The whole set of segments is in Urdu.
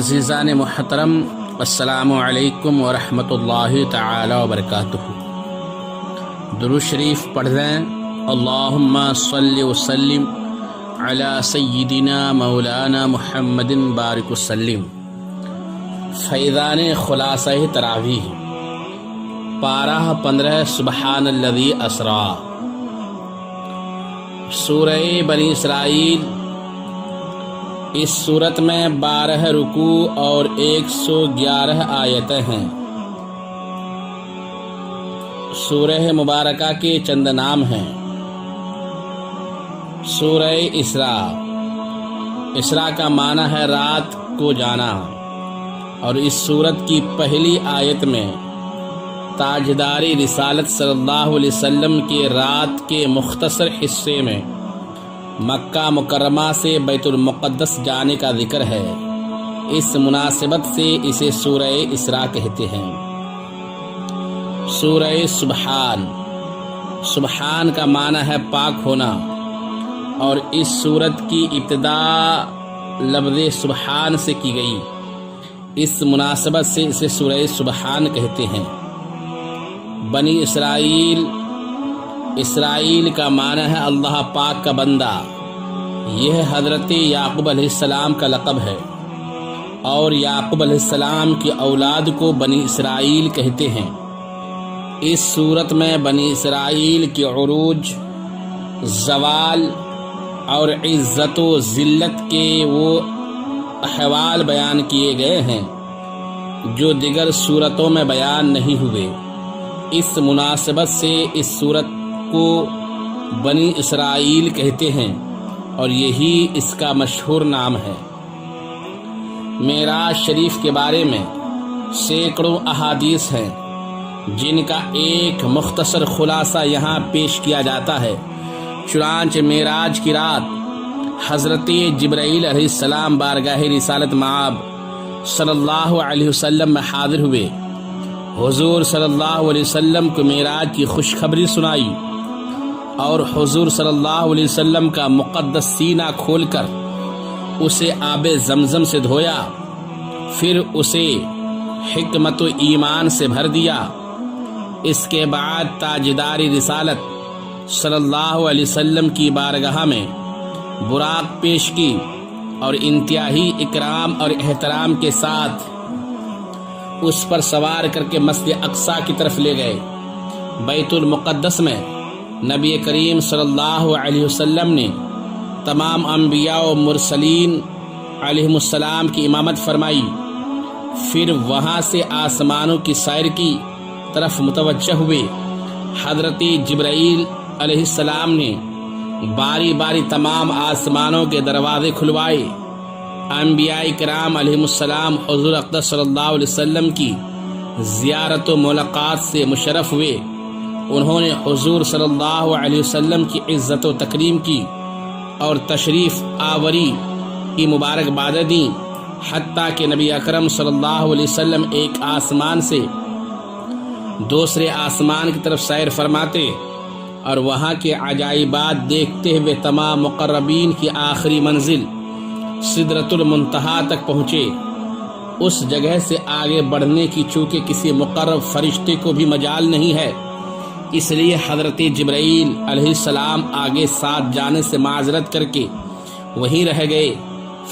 عزیزان محترم، السلام علیکم ورحمۃ اللہ تعالی وبرکاتہ۔ درود شریف پڑھ لیں۔ اللہم صلی وسلم علی سیدنا مولانا محمد بارک وسلم۔ فیضان خلاصہ تراویح، پارہ 15 سبحان الذی اسری۔ سورہ بنی اسرائیل، اس صورت میں 12 رکوع اور 111 آیتیں ہیں۔ سورہ مبارکہ کے چند نام ہیں۔ سورہ اسراء، اسراء کا معنی ہے رات کو جانا، اور اس صورت کی پہلی آیت میں تاجداری رسالت صلی اللہ علیہ وسلم کے رات کے مختصر حصے میں مکہ مکرمہ سے بیت المقدس جانے کا ذکر ہے۔ اس مناسبت سے اسے سورہ اسراء کہتے ہیں۔ سورہ سبحان، سبحان کا معنی ہے پاک ہونا، اور اس سورت کی ابتدا لفظ سبحان سے کی گئی، اس مناسبت سے اسے سورہ سبحان کہتے ہیں۔ بنی اسرائیل، اسرائیل کا معنی ہے اللہ پاک کا بندہ۔ یہ حضرت یعقوب علیہ السلام کا لقب ہے، اور یعقوب علیہ السلام کی اولاد کو بنی اسرائیل کہتے ہیں۔ اس صورت میں بنی اسرائیل کے عروج، زوال اور عزت و ذلت کے وہ احوال بیان کیے گئے ہیں جو دیگر صورتوں میں بیان نہیں ہوئے۔ اس مناسبت سے اس صورت کو بنی اسرائیل کہتے ہیں، اور یہی اس کا مشہور نام ہے۔ معراج شریف کے بارے میں سینکڑوں احادیث ہیں، جن کا ایک مختصر خلاصہ یہاں پیش کیا جاتا ہے۔ چنانچہ معراج کی رات حضرت جبرائیل علیہ السلام بارگاہ رسالت مآب صلی اللہ علیہ وسلم میں حاضر ہوئے۔ حضور صلی اللہ علیہ وسلم کو معراج کی خوشخبری سنائی، اور حضور صلی اللہ علیہ وسلم کا مقدس سینہ کھول کر اسے آب زمزم سے دھویا، پھر اسے حکمت و ایمان سے بھر دیا۔ اس کے بعد تاجداری رسالت صلی اللہ علیہ وسلم کی بارگاہ میں براق پیش کی، اور انتہائی اکرام اور احترام کے ساتھ اس پر سوار کر کے مسجد اقصی کی طرف لے گئے۔ بیت المقدس میں نبی کریم صلی اللہ علیہ وسلم نے تمام انبیاء و مرسلین علیہم السلام کی امامت فرمائی۔ پھر وہاں سے آسمانوں کی سیر کی طرف متوجہ ہوئے۔ حضرت جبرائیل علیہ السلام نے باری باری تمام آسمانوں کے دروازے کھلوائے۔ انبیاء کرام علیہم السلام حضور اقدس صلی اللہ علیہ وسلم کی زیارت و ملاقات سے مشرف ہوئے۔ انہوں نے حضور صلی اللہ علیہ وسلم کی عزت و تکریم کی اور تشریف آوری کی مبارکباد دیں، حتیٰ کہ نبی اکرم صلی اللہ علیہ وسلم ایک آسمان سے دوسرے آسمان کی طرف سیر فرماتے اور وہاں کے عجائبات دیکھتے ہوئے تمام مقربین کی آخری منزل سدرۃ المنتہا تک پہنچے۔ اس جگہ سے آگے بڑھنے کی چونکہ کسی مقرب فرشتے کو بھی مجال نہیں ہے، اس لیے حضرت جبرائیل علیہ السلام آگے ساتھ جانے سے معذرت کر کے وہیں رہ گئے۔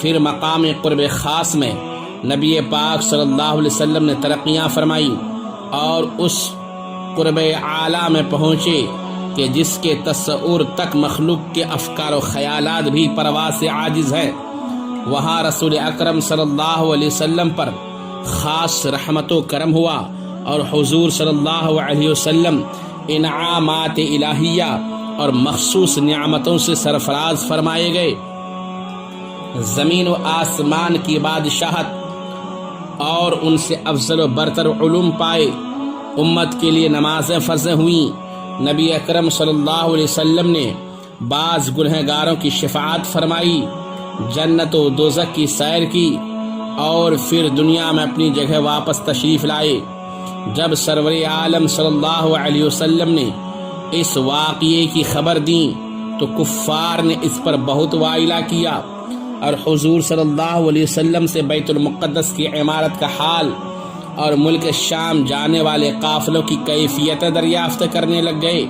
پھر مقام قرب خاص میں نبی پاک صلی اللہ علیہ وسلم نے ترقیاں فرمائیں، اور اس قرب اعلیٰ میں پہنچے کہ جس کے تصور تک مخلوق کے افکار و خیالات بھی پرواز سے عاجز ہے۔ وہاں رسول اکرم صلی اللہ علیہ وسلم پر خاص رحمت و کرم ہوا، اور حضور صلی اللہ علیہ وسلم انعامات الہیہ اور مخصوص نعمتوں سے سرفراز فرمائے گئے۔ زمین و آسمان کی بادشاہت اور ان سے افضل و برتر علوم پائے۔ امت کے لیے نمازیں فرض ہوئیں۔ نبی اکرم صلی اللہ علیہ وسلم نے بعض گنہگاروں کی شفاعت فرمائی، جنت و دوزخ کی سیر کی، اور پھر دنیا میں اپنی جگہ واپس تشریف لائے۔ جب سرور عالم صلی اللہ علیہ وسلم نے اس واقعے کی خبر دی تو کفار نے اس پر بہت وائلہ کیا۔ اور حضور صلی اللہ علیہ وسلم سے بیت المقدس کی عمارت کا حال اور ملک شام جانے والے قافلوں کی کیفیت دریافت کرنے لگ گئے۔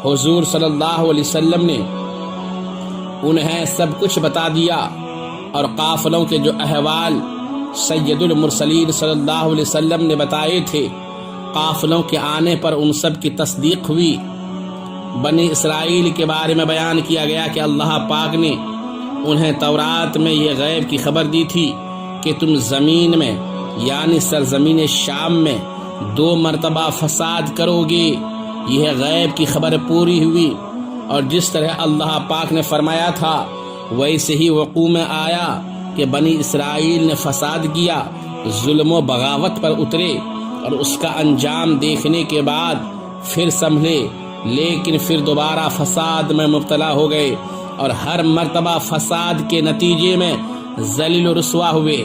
حضور صلی اللہ علیہ وسلم نے انہیں سب کچھ بتا دیا اور قافلوں کے جو احوال سید المرسلین صلی اللہ علیہ وسلم نے بتائے تھے، قافلوں کے آنے پر ان سب کی تصدیق ہوئی۔ بنی اسرائیل کے بارے میں بیان کیا گیا کہ اللہ پاک نے انہیں تورات میں یہ غیب کی خبر دی تھی کہ تم زمین میں یعنی سرزمین شام میں 2 مرتبہ فساد کرو گے۔ یہ غیب کی خبر پوری ہوئی اور جس طرح اللہ پاک نے فرمایا تھا ویسے ہی وقوع میں آیا کہ بنی اسرائیل نے فساد کیا، ظلم و بغاوت پر اترے اور اس کا انجام دیکھنے کے بعد پھر سنبھلے، لیکن پھر دوبارہ فساد میں مبتلا ہو گئے اور ہر مرتبہ فساد کے نتیجے میں ذلیل و رسوا ہوئے۔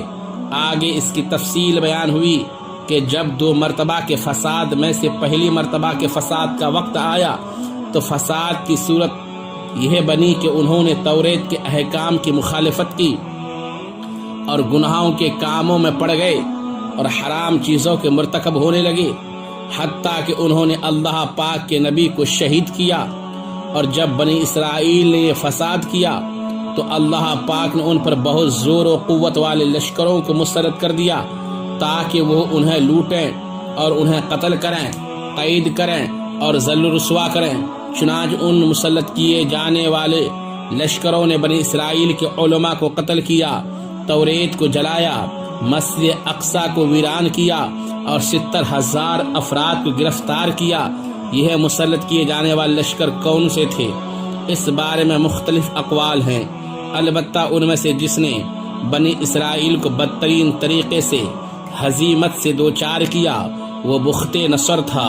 آگے اس کی تفصیل بیان ہوئی کہ جب 2 مرتبہ کے فساد میں سے پہلی مرتبہ کے فساد کا وقت آیا تو فساد کی صورت یہ بنی کہ انہوں نے توریت کے احکام کی مخالفت کی اور گناہوں کے کاموں میں پڑ گئے اور حرام چیزوں کے مرتکب ہونے لگے، حتیٰ کہ انہوں نے اللہ پاک کے نبی کو شہید کیا۔ اور جب بنی اسرائیل نے یہ فساد کیا تو اللہ پاک نے ان پر بہت زور و قوت والے لشکروں کو مسلط کر دیا تاکہ وہ انہیں لوٹیں اور انہیں قتل کریں، قید کریں اور ذل و رسوا کریں۔ چنانچہ ان مسلط کیے جانے والے لشکروں نے بنی اسرائیل کے علماء کو قتل کیا، توریت کو جلایا، مسجد اقصی کو ویران کیا اور 70,000 افراد کو گرفتار کیا۔ یہ مسلط کیے جانے والے لشکر کون سے تھے؟ اس بارے میں مختلف اقوال ہیں، البتہ ان میں سے جس نے بنی اسرائیل کو بدترین طریقے سے ہزیمت سے دوچار کیا وہ بخت نصر تھا،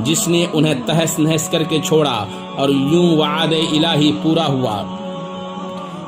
جس نے انہیں تہس نہس کر کے چھوڑا اور یوں وعدہ الہی پورا ہوا۔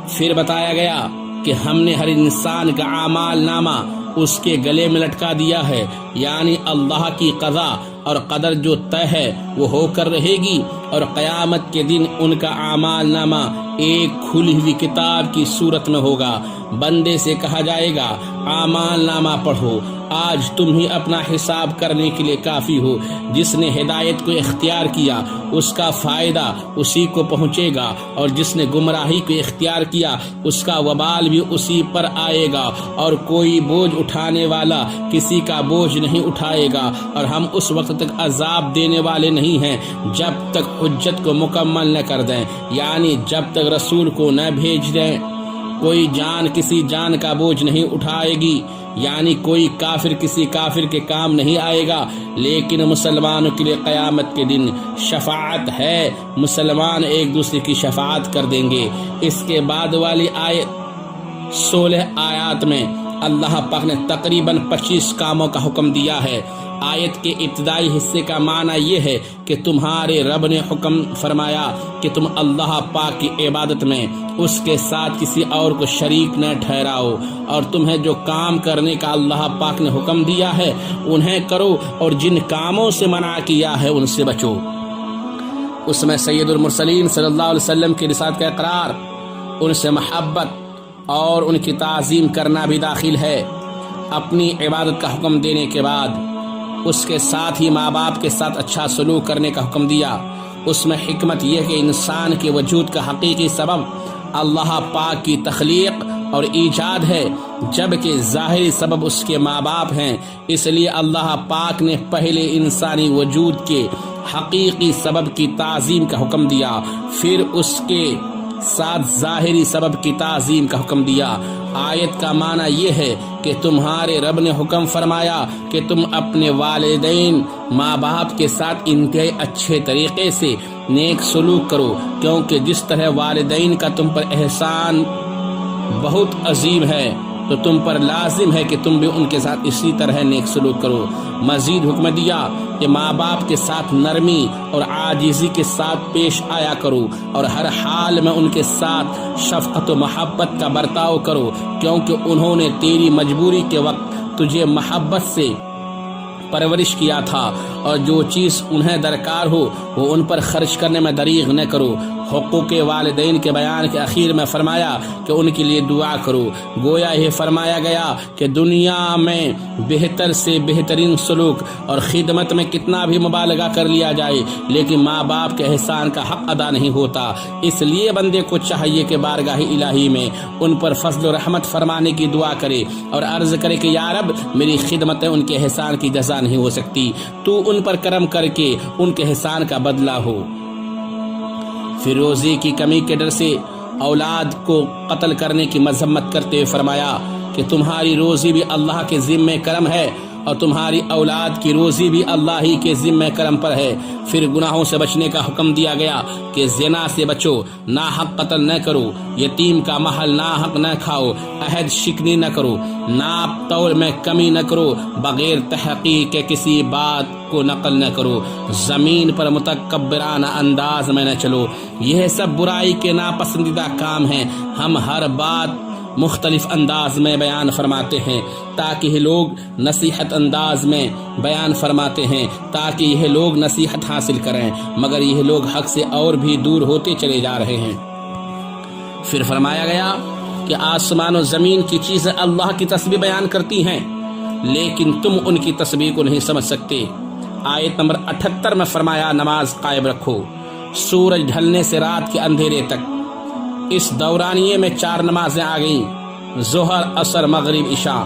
پھر بتایا گیا کہ ہم نے ہر انسان کا اعمال نامہ اس کے گلے میں لٹکا دیا ہے، یعنی اللہ کی قضا اور قدر جو طے ہے وہ ہو کر رہے گی، اور قیامت کے دن ان کا اعمال نامہ ایک کھلی ہوئی کتاب کی صورت میں ہوگا۔ بندے سے کہا جائے گا اعمال نامہ پڑھو، آج تم ہی اپنا حساب کرنے کے لیے کافی ہو۔ جس نے ہدایت کو اختیار کیا اس کا فائدہ اسی کو پہنچے گا، اور جس نے گمراہی کو اختیار کیا اس کا وبال بھی اسی پر آئے گا، اور کوئی بوجھ اٹھانے والا کسی کا بوجھ نہیں اٹھائے گا، اور ہم اس وقت تک عذاب دینے والے نہیں ہیں جب تک حجت کو مکمل نہ کر دیں، یعنی جب تک رسول کو نہ بھیج دیں۔ کوئی جان کسی جان کا بوجھ نہیں اٹھائے گی، یعنی کوئی کافر کسی کافر کے کام نہیں آئے گا، لیکن مسلمانوں کے لیے قیامت کے دن شفاعت ہے، مسلمان ایک دوسرے کی شفاعت کر دیں گے۔ اس کے بعد والی آیت 16 آیات میں اللہ پاک نے تقریباً 25 کاموں کا حکم دیا ہے۔ آیت کے ابتدائی حصے کا معنی یہ ہے کہ تمہارے رب نے حکم فرمایا کہ تم اللہ پاک کی عبادت میں اس کے ساتھ کسی اور کو شریک نہ ٹھہراؤ، اور تمہیں جو کام کرنے کا اللہ پاک نے حکم دیا ہے انہیں کرو، اور جن کاموں سے منع کیا ہے ان سے بچو۔ اس میں سید المرسلین صلی اللہ علیہ وسلم کی رسالت کا اقرار، ان سے محبت اور ان کی تعظیم کرنا بھی داخل ہے۔ اپنی عبادت کا حکم دینے کے بعد اس کے ساتھ ہی ماں باپ کے ساتھ اچھا سلوک کرنے کا حکم دیا۔ اس میں حکمت یہ کہ انسان کے وجود کا حقیقی سبب اللہ پاک کی تخلیق اور ایجاد ہے، جبکہ ظاہری سبب اس کے ماں باپ ہیں۔ اس لیے اللہ پاک نے پہلے انسانی وجود کے حقیقی سبب کی تعظیم کا حکم دیا، پھر اس کے ساتھ ظاہری سبب کی تعظیم کا حکم دیا۔ آیت کا معنی یہ ہے کہ تمہارے رب نے حکم فرمایا کہ تم اپنے والدین ماں باپ کے ساتھ انتہائی اچھے طریقے سے نیک سلوک کرو، کیونکہ جس طرح والدین کا تم پر احسان بہت عظیم ہے تو تم پر لازم ہے کہ تم بھی ان کے ساتھ اسی طرح نیک سلوک کرو۔ مزید حکم دیا کہ ماں باپ کے ساتھ نرمی اور عاجزی کے ساتھ پیش آیا کرو، اور ہر حال میں ان کے ساتھ شفقت و محبت کا برتاؤ کرو، کیونکہ انہوں نے تیری مجبوری کے وقت تجھے محبت سے پرورش کیا تھا، اور جو چیز انہیں درکار ہو وہ ان پر خرچ کرنے میں دریغ نہ کرو۔ حقوق والدین کے بیان کے اخیر میں فرمایا کہ ان کے لیے دعا کرو۔ گویا یہ فرمایا گیا کہ دنیا میں بہتر سے بہترین سلوک اور خدمت میں کتنا بھی مبالغہ کر لیا جائے لیکن ماں باپ کے احسان کا حق ادا نہیں ہوتا۔ اس لیے بندے کو چاہیے کہ بارگاہ الہی میں ان پر فضل و رحمت فرمانے کی دعا کرے اور عرض کرے کہ یا رب، میری خدمتیں ان کے احسان کی جزا نہیں ہو سکتی، تو ان پر کرم کر کے ان کے احسان کا بدلہ ہو۔ پھر روزی کی کمی کے ڈر سے اولاد کو قتل کرنے کی مذمت کرتے ہوئے فرمایا کہ تمہاری روزی بھی اللہ کے ذمہ کرم ہے اور تمہاری اولاد کی روزی بھی اللہ ہی کے ذمہ کرم پر ہے۔ پھر گناہوں سے بچنے کا حکم دیا گیا کہ زنا سے بچو، ناحق قتل نہ کرو، یتیم کا مال ناحق نہ کھاؤ، عہد شکنی نہ کرو، ناپ تول میں کمی نہ کرو، بغیر تحقیق کے کسی بات کو نقل نہ کرو، زمین پر متکبرانہ انداز میں نہ چلو۔ یہ سب برائی کے ناپسندیدہ کام ہیں۔ ہم ہر بات مختلف انداز میں بیان فرماتے ہیں تاکہ یہ لوگ نصیحت انداز میں بیان فرماتے ہیں تاکہ یہ لوگ نصیحت حاصل کریں، مگر یہ لوگ حق سے اور بھی دور ہوتے چلے جا رہے ہیں۔ پھر فرمایا گیا کہ آسمان و زمین کی چیزیں اللہ کی تسبیح بیان کرتی ہیں لیکن تم ان کی تسبیح کو نہیں سمجھ سکتے۔ آیت نمبر 78 میں فرمایا نماز قائم رکھو سورج ڈھلنے سے رات کے اندھیرے تک۔ اس دورانیے میں 4 نمازیں آ گئیں، ظہر، عصر، مغرب، عشاء،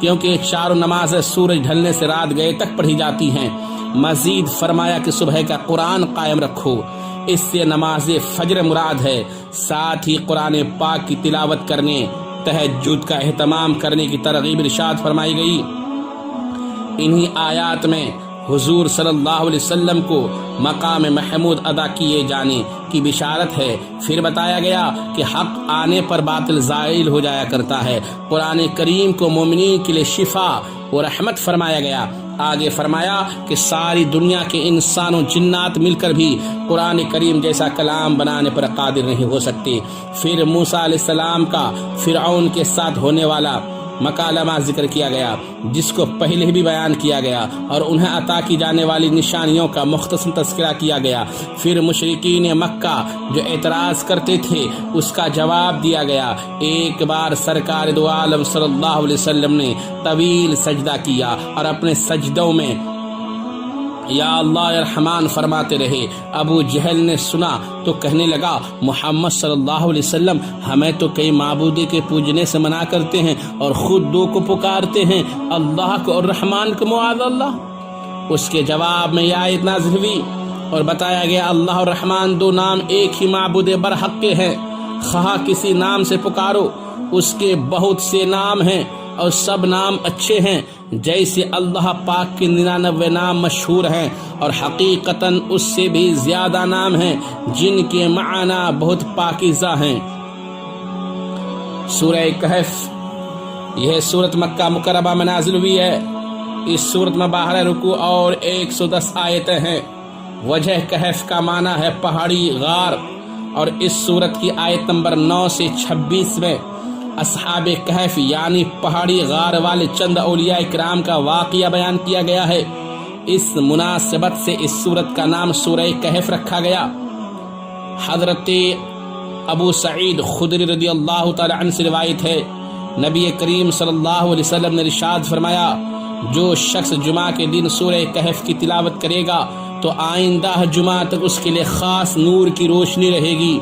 کیونکہ یہ چاروں نمازیں سورج ڈھلنے سے رات گئے تک پڑھی جاتی ہیں۔ مزید فرمایا کہ صبح کا قرآن قائم رکھو، اس سے نماز فجر مراد ہے۔ ساتھ ہی قرآن پاک کی تلاوت کرنے، تہجد کا اہتمام کرنے کی ترغیب ارشاد فرمائی گئی۔ انہی آیات میں حضور صلی اللہ علیہ وسلم کو مقام محمود ادا کیے جانے کی بشارت ہے۔ پھر بتایا گیا کہ حق آنے پر باطل زائل ہو جایا کرتا ہے۔ قرآن کریم کو مومنین کے لیے شفا و رحمت فرمایا گیا۔ آگے فرمایا کہ ساری دنیا کے انسان و جنات مل کر بھی قرآن کریم جیسا کلام بنانے پر قادر نہیں ہو سکتے۔ پھر موسیٰ علیہ السلام کا فرعون کے ساتھ ہونے والا مکالمہ ذکر کیا گیا جس کو پہلے بھی بیان کیا گیا اور انہیں عطا کی جانے والی نشانیوں کا مختصر تذکرہ کیا گیا۔ پھر مشرکین مکہ جو اعتراض کرتے تھے اس کا جواب دیا گیا۔ ایک بار سرکار دو عالم صلی اللہ علیہ وسلم نے طویل سجدہ کیا اور اپنے سجدوں میں یا اللہ یا رحمان فرماتے رہے۔ ابو جہل نے سنا تو کہنے لگا محمد صلی اللہ علیہ وسلم ہمیں تو کئی معبودی کے پوجنے سے منع کرتے ہیں اور خود دو کو پکارتے ہیں، اللہ کو اور رحمان کو معاذ اللہ۔ اس کے جواب میں یہ آیت نازل ہوئی اور بتایا گیا اللہ اور رحمان دو نام ایک ہی معبود برحق کے ہیں، خواہ کسی نام سے پکارو، اس کے بہت سے نام ہیں اور سب نام اچھے ہیں، جیسے اللہ پاک کے 99 نام مشہور ہیں اور حقیقتاً اس سے بھی زیادہ نام ہیں جن کے معنی بہت پاکیزہ ہیں۔ سورہ کہف یہ سورت مکہ مکرمہ میں نازل ہوئی ہے۔ اس سورت میں 12 رکوع اور 110 آیتیں ہیں۔ وجہ کہف کا معنی ہے پہاڑی غار، اور اس سورت کی آیت نمبر 9 سے 26 میں اصحاب کہف یعنی پہاڑی غار والے چند اولیاء کرام کا واقعہ بیان کیا گیا ہے۔ اس مناسبت سے اس سورت کا نام سورہ کہف رکھا گیا۔ حضرت ابو سعید خدری رضی اللہ تعالی عنہ سے روایت ہے، نبی کریم صلی اللہ علیہ وسلم نے ارشاد فرمایا جو شخص جمعہ کے دن سورہ کہف کی تلاوت کرے گا تو آئندہ جمعہ تک اس کے لیے خاص نور کی روشنی رہے گی۔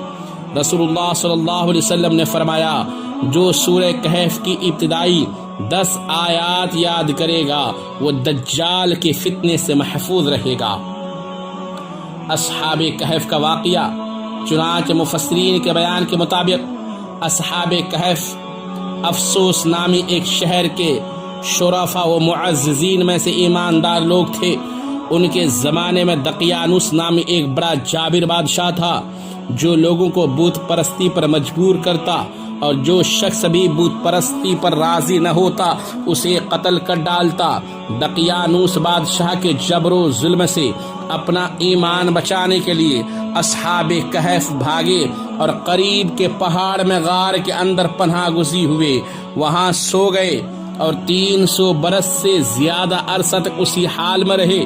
رسول اللہ صلی اللہ علیہ وسلم نے فرمایا جو سورہ کہف کی ابتدائی 10 آیات یاد کرے گا وہ دجال کے فتنے سے محفوظ رہے گا۔ اصحاب کہف کا واقعہ، چنانچہ مفسرین کے بیان کے مطابق اصحاب کہف افسوس نامی ایک شہر کے شرفاء و معززین میں سے ایماندار لوگ تھے۔ ان کے زمانے میں دقیانوس نامی ایک بڑا جابر بادشاہ تھا جو لوگوں کو بت پرستی پر مجبور کرتا اور جو شخص بھی بت پرستی پر راضی نہ ہوتا اسے قتل کر ڈالتا۔ دقیانوس بادشاہ کے جبر و ظلم سے اپنا ایمان بچانے کے لیے اصحاب کہف بھاگے اور قریب کے پہاڑ میں غار کے اندر پناہ گزین ہوئے، وہاں سو گئے۔ اور 300 برس سے زیادہ عرصہ تک اسی حال میں رہے۔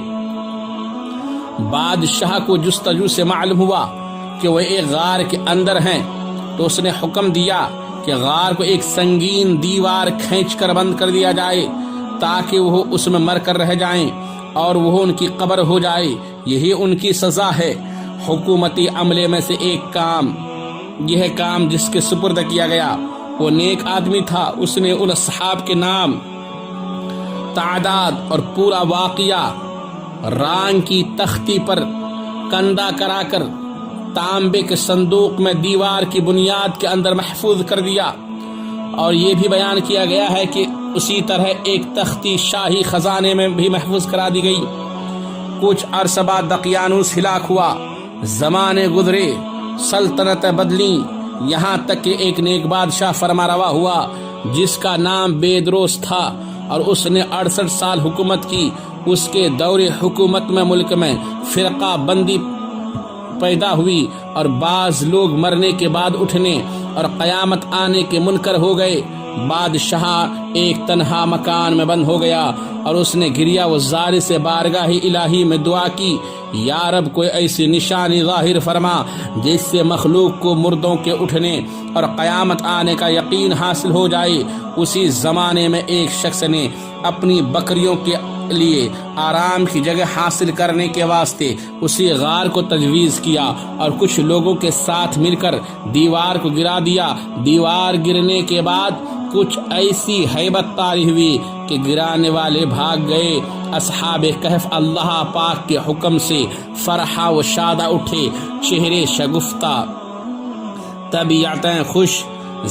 بادشاہ کو جستجو سے معلوم ہوا کہ وہ ایک غار کے اندر ہیں، تو اس نے حکم دیا کہ غار کو ایک سنگین دیوار کھینچ کر بند کر دیا جائے تاکہ وہ اس میں مر کر رہ جائیں اور وہ ان کی قبر ہو جائے، یہی ان کی سزا ہے۔ حکومتی عملے میں سے ایک کام، یہ کام جس کے سپرد کیا گیا وہ نیک آدمی تھا۔ اس نے ان اصحاب کے نام، تعداد اور پورا واقعہ رانگ کی تختی پر کندہ کرا کر تانبے کے صندوق میں دیوار کی بنیاد کے اندر محفوظ کر دیا، اور یہ بھی بیان کیا گیا ہے کہ اسی طرح ایک تختی شاہی خزانے میں بھی محفوظ کرا دی گئی۔ کچھ عرصہ بعد دقیانوس ہلاک ہوا، زمانے گزرے، سلطنت بدلی، یہاں تک کہ ایک نیک بادشاہ فرما روا ہوا جس کا نام بیدروس تھا، اور اس نے 68 سال حکومت کی۔ اس کے دور حکومت میں ملک میں فرقہ بندی پیدا ہوئی، اور بعض لوگ مرنے کے بعد اٹھنے اور قیامت آنے کے منکر ہو گئے۔ بادشاہ ایک تنہا مکان میں بند ہو گیا، اور اس نے گریہ و زاری سے بارگاہ الہی میں دعا کی، یا رب کوئی ایسی نشانی ظاہر فرما جس سے مخلوق کو مردوں کے اٹھنے اور قیامت آنے کا یقین حاصل ہو جائے۔ اسی زمانے میں ایک شخص نے اپنی بکریوں کے لیے آرام کی جگہ حاصل کرنے کے واسطے اسی غار کو تجویز کیا، اور کچھ لوگوں کے ساتھ مل کر دیوار کو گرا دیا۔ دیوار گرنے کے بعد کچھ ایسی ہیبت طاری ہوئی کہ گرانے والے بھاگ گئے۔ اصحاب کہف اللہ پاک کے حکم سے فرحہ و شادہ اٹھے، چہرے شگفتہ، طبیعتیں خوش،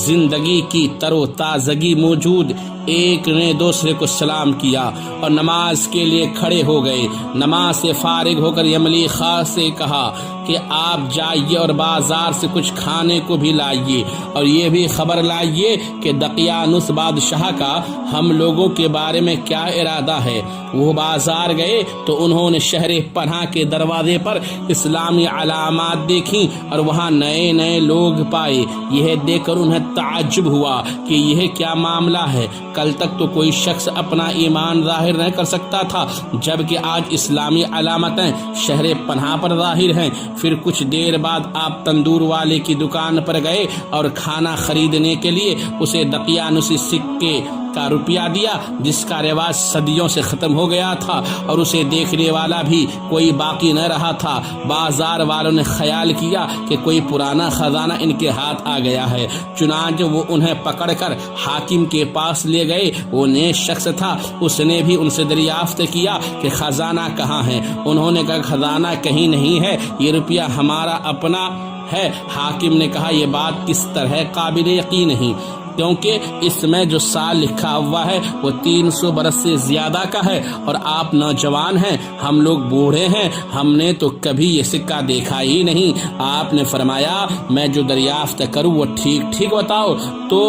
زندگی کی تر و تازگی موجود۔ ایک نے دوسرے کو سلام کیا اور نماز کے لیے کھڑے ہو گئے۔ نماز سے فارغ ہو کر یملی خاص سے کہا کہ آپ جائیے اور بازار سے کچھ کھانے کو بھی لائیے، اور یہ بھی خبر لائیے کہ دقیانوس بادشاہ کا ہم لوگوں کے بارے میں کیا ارادہ ہے۔ وہ بازار گئے تو انہوں نے شہر پناہ کے دروازے پر اسلامی علامات دیکھیں اور وہاں نئے نئے لوگ پائے۔ یہ دیکھ کر انہیں تعجب ہوا کہ یہ کیا معاملہ ہے۔ کل تک تو کوئی شخص اپنا ایمان ظاہر نہیں کر سکتا تھا، جبکہ آج اسلامی علامتیں شہر پناہ پر ظاہر ہیں۔ پھر کچھ دیر بعد آپ تندور والے کی دکان پر گئے اور کھانا خریدنے کے لیے اسے دقیانوسی سکے کا روپیہ دیا، جس کا رواج صدیوں سے ختم ہو گیا تھا، اور اسے دیکھنے والا بھی کوئی باقی نہ رہا تھا۔ بازار والوں نے خیال کیا کہ کوئی پرانا خزانہ ان کے ہاتھ آ گیا ہے، چنانچہ وہ انہیں پکڑ کر حاکم کے پاس لے گئے۔ وہ نیک شخص تھا، اس نے بھی ان سے دریافت کیا کہ خزانہ کہاں ہے۔ انہوں نے کہا خزانہ کہیں نہیں ہے، یہ روپیہ ہمارا اپنا ہے۔ حاکم نے کہا یہ بات کس طرح قابل یقین نہیں، کیونکہ اس میں جو سال لکھا ہوا ہے وہ 300 برس سے زیادہ کا ہے، اور آپ نوجوان ہیں، ہم لوگ بوڑھے ہیں، ہم نے تو کبھی یہ سکہ دیکھا ہی نہیں۔ آپ نے فرمایا میں جو دریافت کروں وہ ٹھیک ٹھیک بتاؤ تو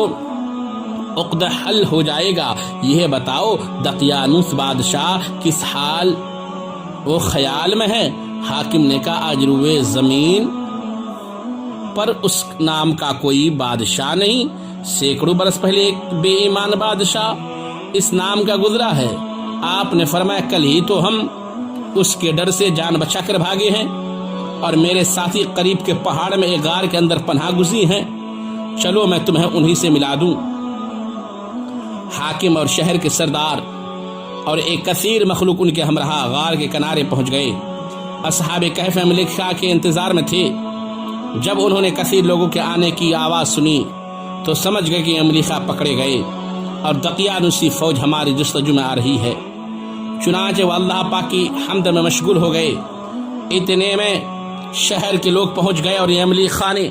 عقد حل ہو جائے گا۔ یہ بتاؤ دقیانوس بادشاہ کس حال و خیال میں ہے؟ حاکم نے کہا آج روئے زمین پر اس نام کا کوئی بادشاہ نہیں، سینکڑوں برس پہلے ایک بے ایمان بادشاہ اس نام کا گزرا ہے۔ آپ نے فرمایا کل ہی تو ہم اس کے ڈر سے جان بچا کر بھاگے ہیں، اور میرے ساتھی قریب کے پہاڑ میں ایک غار کے اندر پناہ گزین ہیں، چلو میں تمہیں انہی سے ملا دوں۔ حاکم اور شہر کے سردار اور ایک کثیر مخلوق ان کے ہمراہ غار کے کنارے پہنچ گئے۔ اصحاب کہف ملکہ کے انتظار میں تھے۔ جب انہوں نے کثیر لوگوں کے آنے کی آواز سنی تو سمجھ گئے کہ املیخا پکڑے گئے اور دقیانوسی فوج ہماری جستجو میں آ رہی ہے۔ چنانچہ وہ اللہ پاک کی حمد میں مشغول ہو گئے۔ اتنے میں شہر کے لوگ پہنچ گئے اور املیخا نے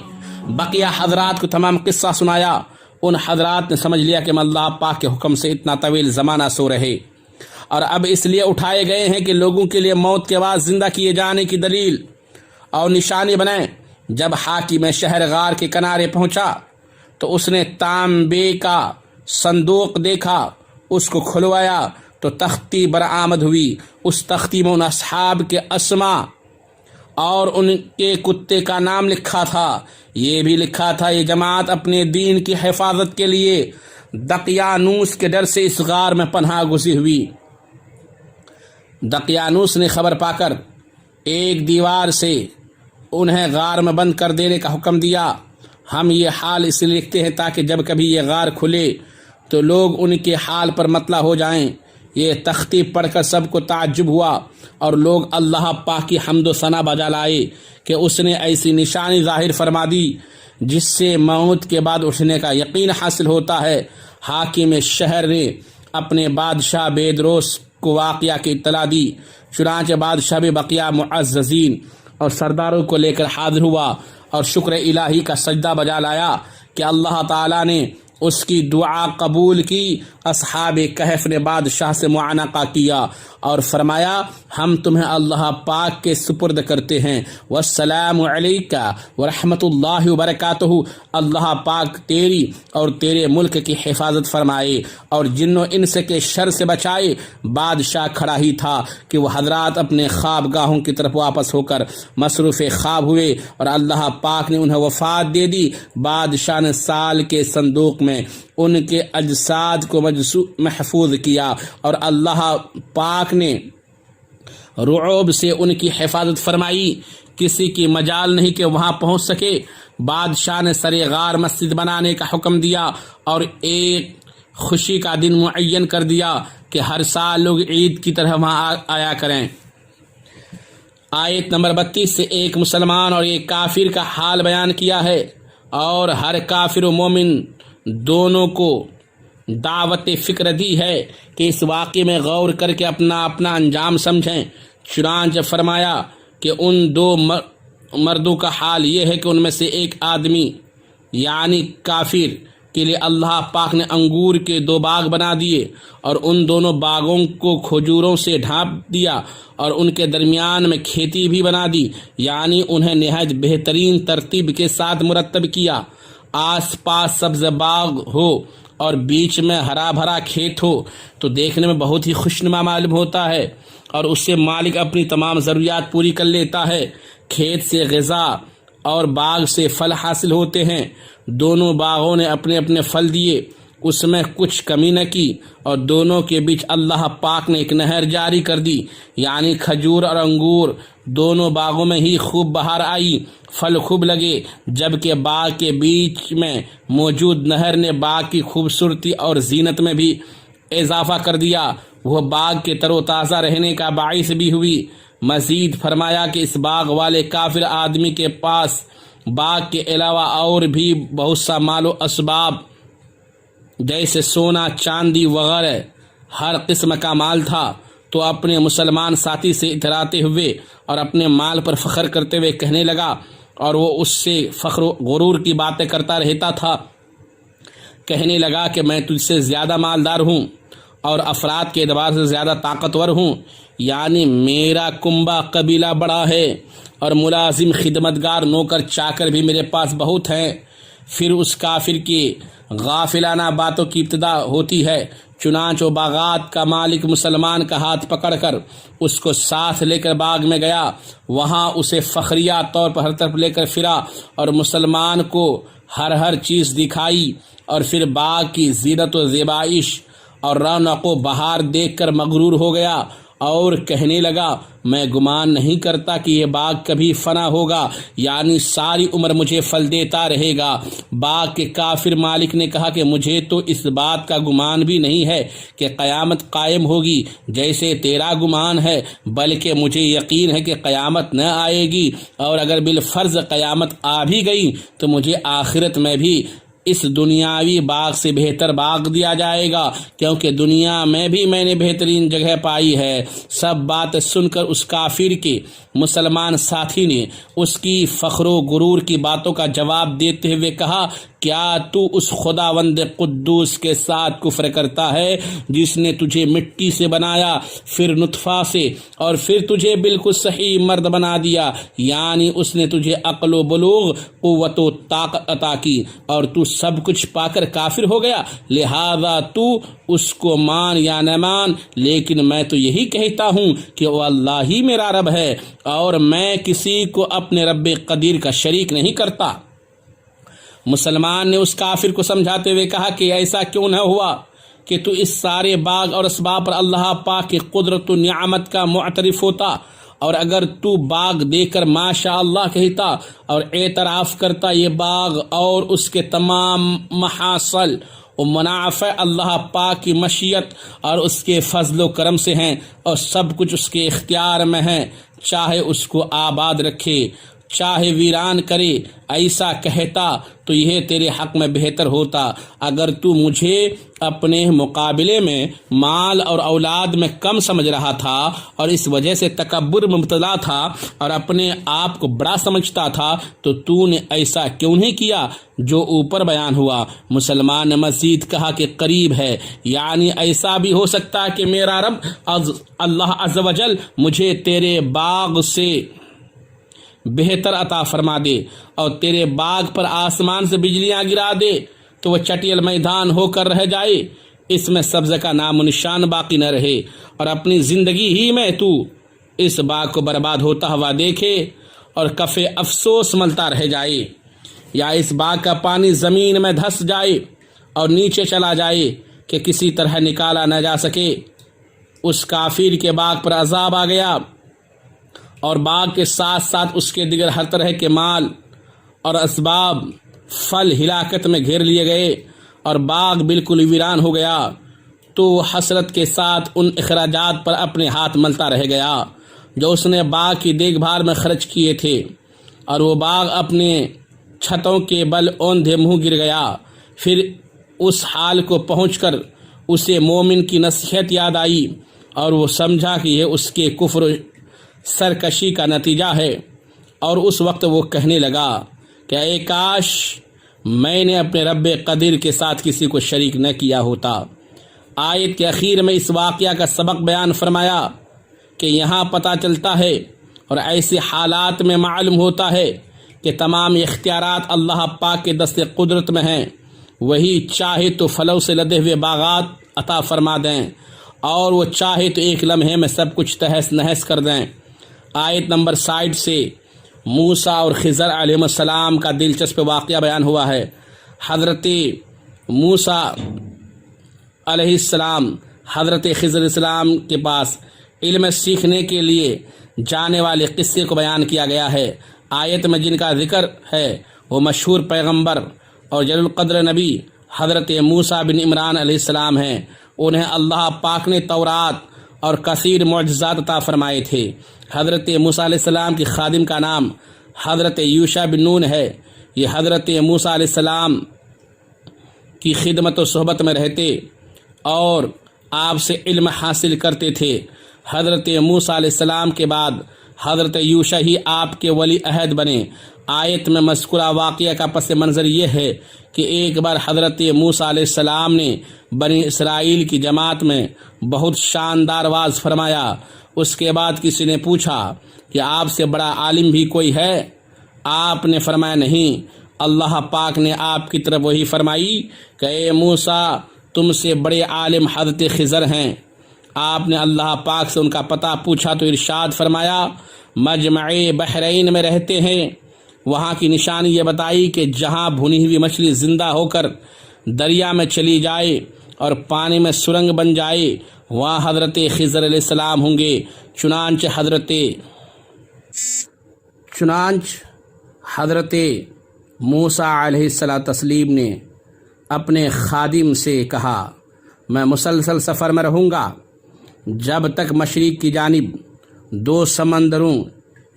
بقیہ حضرات کو تمام قصہ سنایا۔ ان حضرات نے سمجھ لیا کہ ہم اللہ پاک کے حکم سے اتنا طویل زمانہ سو رہے، اور اب اس لیے اٹھائے گئے ہیں کہ لوگوں کے لیے موت کے بعد زندہ کیے جانے کی دلیل اور نشانی بنائیں۔ جب حاکم شہر غار کے کنارے پہنچا تو اس نے تانبے کا صندوق دیکھا، اس کو کھلوایا تو تختی برآمد ہوئی۔ اس تختی میں ان اصحاب کے اسما اور ان کے کتے کا نام لکھا تھا۔ یہ بھی لکھا تھا یہ جماعت اپنے دین کی حفاظت کے لیے دقیانوس کے ڈر سے اس غار میں پناہ گزی ہوئی۔ دقیانوس نے خبر پا کر ایک دیوار سے انہیں غار میں بند کر دینے کا حکم دیا۔ ہم یہ حال اس لیے لکھتے ہیں تاکہ جب کبھی یہ غار کھلے تو لوگ ان کے حال پر مطلع ہو جائیں۔ یہ تختی پڑھ کر سب کو تعجب ہوا اور لوگ اللہ پاک کی حمد و ثنا بجا لائے کہ اس نے ایسی نشانی ظاہر فرما دی جس سے موت کے بعد اٹھنے کا یقین حاصل ہوتا ہے۔ حاکم شہر نے اپنے بادشاہ بیدروس کو واقعہ کی اطلاع دی، چنانچہ بادشاہ بھی بقیہ معززین اور سرداروں کو لے کر حاضر ہوا اور شکر الہی کا سجدہ بجا لایا کہ اللہ تعالیٰ نے اس کی دعا قبول کی۔ اصحاب کہف نے بادشاہ سے معانقہ کیا اور فرمایا ہم تمہیں اللہ پاک کے سپرد کرتے ہیں۔ والسلام علیکہ ورحمۃ اللہ وبرکاتہ، اللہ پاک تیری اور تیرے ملک کی حفاظت فرمائے اور جن و انس کے شر سے بچائے۔ بادشاہ کھڑا ہی تھا کہ وہ حضرات اپنے خواب گاہوں کی طرف واپس ہو کر مصروف خواب ہوئے اور اللہ پاک نے انہیں وفات دے دی۔ بادشاہ نے سال کے صندوق میں ان کے اجساد کو محفوظ کیا اور اللہ پاک نے رعب سے ان کی حفاظت فرمائی، کسی کی مجال نہیں کہ وہاں پہنچ سکے۔ بادشاہ نے سر غار مسجد بنانے کا حکم دیا اور ایک خوشی کا دن معین کر دیا کہ ہر سال لوگ عید کی طرح وہاں آیا کریں۔ آیت نمبر 32 سے ایک مسلمان اور ایک کافر کا حال بیان کیا ہے اور ہر کافر و مومن دونوں کو دعوت فکر دی ہے کہ اس واقعے میں غور کر کے اپنا انجام سمجھیں۔ چنانچہ فرمایا کہ ان دو مردوں کا حال یہ ہے کہ ان میں سے ایک آدمی یعنی کافر کے لیے اللہ پاک نے انگور کے 2 باغ بنا دیے اور ان دونوں باغوں کو کھجوروں سے ڈھانپ دیا اور ان کے درمیان میں کھیتی بھی بنا دی، یعنی انہیں نہایت بہترین ترتیب کے ساتھ مرتب کیا۔ آس پاس سبز باغ ہو اور بیچ میں ہرا بھرا کھیت ہو تو دیکھنے میں بہت ہی خوشنما معلوم ہوتا ہے اور اس سے مالک اپنی تمام ضروریات پوری کر لیتا ہے۔ کھیت سے غذا اور باغ سے پھل حاصل ہوتے ہیں۔ دونوں باغوں نے اپنے اپنے پھل دیے، اس میں کچھ کمی نہ کی اور دونوں کے بیچ اللہ پاک نے ایک نہر جاری کر دی، یعنی کھجور اور انگور۔ دونوں باغوں میں ہی خوب بہار آئی، پھل خوب لگے، جبکہ باغ کے بیچ میں موجود نہر نے باغ کی خوبصورتی اور زینت میں بھی اضافہ کر دیا، وہ باغ کے تر و تازہ رہنے کا باعث بھی ہوئی۔ مزید فرمایا کہ اس باغ والے کافر آدمی کے پاس باغ کے علاوہ اور بھی بہت سا مال و اسباب جیسے سونا، چاندی وغیرہ ہر قسم کا مال تھا، تو اپنے مسلمان ساتھی سے اتراتے ہوئے اور اپنے مال پر فخر کرتے ہوئے کہنے لگا، اور وہ اس سے فخر و غرور کی باتیں کرتا رہتا تھا۔ کہنے لگا کہ میں تجھ سے زیادہ مالدار ہوں اور افراد کے اعتبار سے زیادہ طاقتور ہوں، یعنی میرا کنبہ قبیلہ بڑا ہے اور ملازم، خدمتگار، نوکر چاکر بھی میرے پاس بہت ہیں۔ پھر اس کافر کی غافلانہ باتوں کی ابتدا ہوتی ہے۔ چنانچہ باغات کا مالک مسلمان کا ہاتھ پکڑ کر اس کو ساتھ لے کر باغ میں گیا، وہاں اسے فخریہ طور پر ہر طرف لے کر پھرا اور مسلمان کو ہر چیز دکھائی، اور پھر باغ کی زینت و زیبائش اور رونق و بہار دیکھ کر مغرور ہو گیا اور کہنے لگا میں گمان نہیں کرتا کہ یہ باغ کبھی فنا ہوگا، یعنی ساری عمر مجھے پھل دیتا رہے گا۔ باغ کے کافر مالک نے کہا کہ مجھے تو اس بات کا گمان بھی نہیں ہے کہ قیامت قائم ہوگی جیسے تیرا گمان ہے، بلکہ مجھے یقین ہے کہ قیامت نہ آئے گی، اور اگر بالفرض قیامت آ بھی گئی تو مجھے آخرت میں بھی اس دنیاوی باغ سے بہتر باغ دیا جائے گا، کیونکہ دنیا میں بھی میں نے بہترین جگہ پائی ہے۔ سب بات سن کر اس کافر کے مسلمان ساتھی نے اس کی فخر و غرور کی باتوں کا جواب دیتے ہوئے کہا، کیا تو اس خداوند قدوس کے ساتھ کفر کرتا ہے جس نے تجھے مٹی سے بنایا، پھر نطفہ سے، اور پھر تجھے بالکل صحیح مرد بنا دیا، یعنی اس نے تجھے عقل و بلوغ، قوت و طاقت عطا کی، اور تو سب کچھ پا کر کافر ہو گیا، لہذا تو اس کو مان یا نہ مان، لیکن میں تو یہی کہتا ہوں کہ وہ اللہ ہی میرا رب ہے اور میں کسی کو اپنے رب قدیر کا شریک نہیں کرتا۔ مسلمان نے اس کافر کو سمجھاتے ہوئے کہا کہ ایسا کیوں نہ ہوا کہ تو اس سارے باغ اور اسباب پر اللہ پاک کی قدرت و نعمت کا معترف ہوتا، اور اگر تو باغ دیکھ کر ماشاء اللہ کہتا اور اعتراف کرتا یہ باغ اور اس کے تمام محاصل و منافع اللہ پاک کی مشیت اور اس کے فضل و کرم سے ہیں اور سب کچھ اس کے اختیار میں ہیں، چاہے اس کو آباد رکھے چاہے ویران کرے، ایسا کہتا تو یہ تیرے حق میں بہتر ہوتا۔ اگر تو مجھے اپنے مقابلے میں مال اور اولاد میں کم سمجھ رہا تھا اور اس وجہ سے تکبر میں مبتلا تھا اور اپنے آپ کو بڑا سمجھتا تھا تو نے ایسا کیوں نہیں کیا جو اوپر بیان ہوا۔ مسلمان نے مزید کہا کہ قریب ہے، یعنی ایسا بھی ہو سکتا ہے کہ میرا رب اللہ عز و جل مجھے تیرے باغ سے بہتر عطا فرما دے اور تیرے باغ پر آسمان سے بجلیاں گرا دے تو وہ چٹیل میدان ہو کر رہ جائے، اس میں سبز کا نام و نشان باقی نہ رہے، اور اپنی زندگی ہی میں تو اس باغ کو برباد ہوتا ہوا دیکھے اور کف افسوس ملتا رہ جائے، یا اس باغ کا پانی زمین میں دھس جائے اور نیچے چلا جائے کہ کسی طرح نکالا نہ جا سکے۔ اس کافر کے باغ پر عذاب آ گیا اور باغ کے ساتھ ساتھ اس کے دیگر ہر طرح کے مال اور اسباب پھل ہلاکت میں گھیر لیے گئے اور باغ بالکل ویران ہو گیا، تو حسرت کے ساتھ ان اخراجات پر اپنے ہاتھ ملتا رہ گیا جو اس نے باغ کی دیکھ بھال میں خرچ کیے تھے، اور وہ باغ اپنے چھتوں کے بل اوندھے منہ گر گیا۔ پھر اس حال کو پہنچ کر اسے مومن کی نصیحت یاد آئی اور وہ سمجھا کہ یہ اس کے کفر سرکشی کا نتیجہ ہے، اور اس وقت وہ کہنے لگا کہ اے کاش میں نے اپنے رب قدیر کے ساتھ کسی کو شریک نہ کیا ہوتا۔ آیت کے اخیر میں اس واقعہ کا سبق بیان فرمایا کہ یہاں پتہ چلتا ہے اور ایسے حالات میں معلوم ہوتا ہے کہ تمام اختیارات اللہ پاک کے دست قدرت میں ہیں، وہی چاہے تو پھلوں سے لدے ہوئے باغات عطا فرما دیں اور وہ چاہے تو ایک لمحے میں سب کچھ تہس نہس کر دیں۔ آیت نمبر 60 سے موسیٰ اور خضر علیہ السلام کا دلچسپ واقعہ بیان ہوا ہے۔ حضرت موسیٰ علیہ السلام حضرت خضر علیہ السلام کے پاس علم سیکھنے کے لیے جانے والے قصے کو بیان کیا گیا ہے۔ آیت میں جن کا ذکر ہے وہ مشہور پیغمبر اور جلیل القدر نبی حضرت موسیٰ بن عمران علیہ السلام ہیں۔ انہیں اللہ پاک نے تورات اور کثیر معجزات عطا فرمائے تھے۔ حضرت موسیٰ علیہ السلام کی خادم کا نام حضرت یوشع بن نون ہے۔ یہ حضرت موسیٰ علیہ السلام کی خدمت و صحبت میں رہتے اور آپ سے علم حاصل کرتے تھے۔ حضرت موسیٰ علیہ السلام کے بعد حضرت یوشع ہی آپ کے ولی عہد بنے۔ آیت میں مذکورہ واقعہ کا پس منظر یہ ہے کہ ایک بار حضرت موسیٰ علیہ السلام نے بنی اسرائیل کی جماعت میں بہت شاندار واز فرمایا۔ اس کے بعد کسی نے پوچھا کہ آپ سے بڑا عالم بھی کوئی ہے؟ آپ نے فرمایا نہیں۔ اللہ پاک نے آپ کی طرف وہی فرمائی کہ اے موسیٰ تم سے بڑے عالم حضرت خضر ہیں۔ آپ نے اللہ پاک سے ان کا پتہ پوچھا تو ارشاد فرمایا مجمع بحرین میں رہتے ہیں۔ وہاں کی نشانی یہ بتائی کہ جہاں بھنی ہوئی مچھلی زندہ ہو کر دریا میں چلی جائے اور پانی میں سرنگ بن جائے وہاں حضرت خضر علیہ السلام ہوں گے۔ چنانچہ حضرت موسیٰ علیہ السلام نے اپنے خادم سے کہا میں مسلسل سفر میں رہوں گا جب تک مشرق کی جانب 2 سمندروں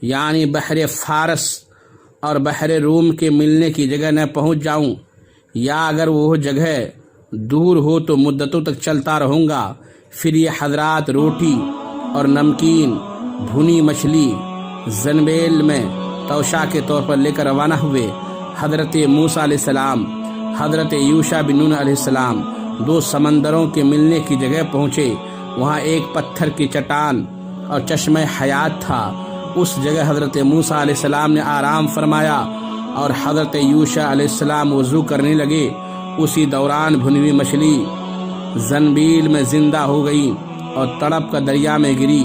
یعنی بحر فارس اور بحر روم کے ملنے کی جگہ نہ پہنچ جاؤں، یا اگر وہ جگہ دور ہو تو مدتوں تک چلتا رہوں گا۔ پھر یہ حضرات روٹی اور نمکین بھنی مچھلی زنبیل میں توشہ کے طور پر لے کر روانہ ہوئے۔ حضرت موسیٰ علیہ السلام حضرت یوشع بن نون علیہ السلام 2 سمندروں کے ملنے کی جگہ پہنچے۔ وہاں ایک پتھر کی چٹان اور چشمہ حیات تھا۔ اس جگہ حضرت موسیٰ علیہ السلام نے آرام فرمایا اور حضرت یوشع علیہ السلام وضو کرنے لگے۔ اسی دوران بھنی ہوئی مچھلی زنبیل میں زندہ ہو گئی اور تڑپ کر دریا میں گری۔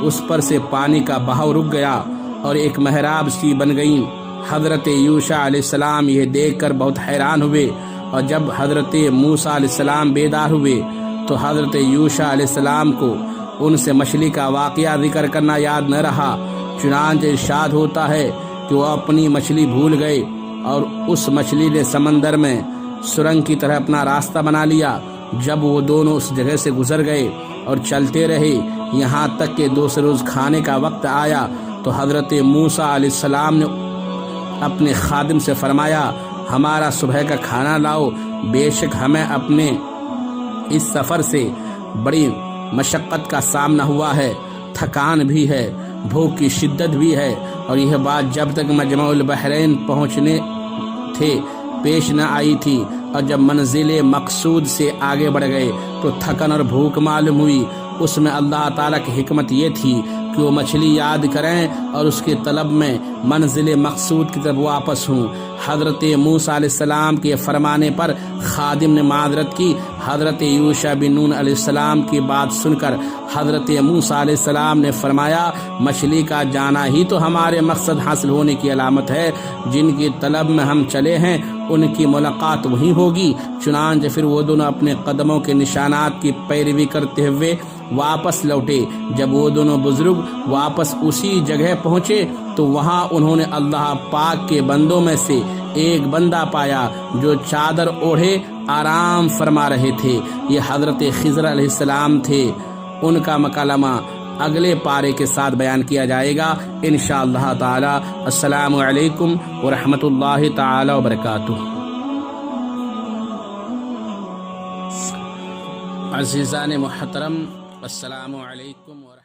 اس پر سے پانی کا بہاؤ رک گیا اور ایک محراب سی بن گئی۔ حضرت یوشع علیہ السلام یہ دیکھ کر بہت حیران ہوئے، اور جب حضرت موسیٰ علیہ السلام بیدار ہوئے تو حضرت یوشع علیہ السلام کو ان سے مچھلی کا واقعہ ذکر کرنا یاد نہ رہا۔ چنانچہ ارشاد ہوتا ہے کہ وہ اپنی مچھلی بھول گئے، اور اس مچھلی نے سمندر میں سرنگ کی طرح اپنا راستہ بنا لیا۔ جب وہ دونوں اس جگہ سے گزر گئے اور چلتے رہے، یہاں تک کہ دوسرے روز کھانے کا وقت آیا تو حضرت موسیٰ علیہ السلام نے اپنے خادم سے فرمایا، ہمارا صبح کا کھانا لاؤ، بے شک ہمیں اپنے اس سفر سے بڑی مشقت کا سامنا ہوا ہے، تھکان بھی ہے، بھوک کی شدت بھی ہے، اور یہ بات جب تک مجمع البحرین پہنچنے تھے پیش نہ آئی تھی، اور جب منزل مقصود سے آگے بڑھ گئے تو تھکن اور بھوک معلوم ہوئی۔ اس میں اللہ تعالیٰ کی حکمت یہ تھی کہ وہ مچھلی یاد کریں اور اس کے طلب میں منزل مقصود کی طرف واپس ہوں۔ حضرت موسیٰ علیہ السلام کے فرمانے پر خادم نے معذرت کی۔ حضرت یوشع بن نون علیہ السلام کی بات سن کر حضرت موسیٰ علیہ السلام نے فرمایا، مچھلی کا جانا ہی تو ہمارے مقصد حاصل ہونے کی علامت ہے، جن کی طلب میں ہم چلے ہیں ان کی ملاقات وہیں ہوگی۔ چنانچہ پھر وہ دونوں اپنے قدموں کے نشانات کی پیروی کرتے ہوئے واپس لوٹے۔ جب وہ دونوں بزرگ واپس اسی جگہ پہنچے تو وہاں انہوں نے اللہ پاک کے بندوں میں سے ایک بندہ پایا جو چادر اوڑھے آرام فرما رہے تھے۔ یہ حضرت خضر علیہ السلام تھے۔ ان کا مکالمہ اگلے پارے کے ساتھ بیان کیا جائے گا انشاءاللہ تعالی۔ السلام علیکم ورحمۃ اللہ تعالی وبرکاتہ۔ عزیزان محترم، السلام علیکم ورحمۃ اللہ۔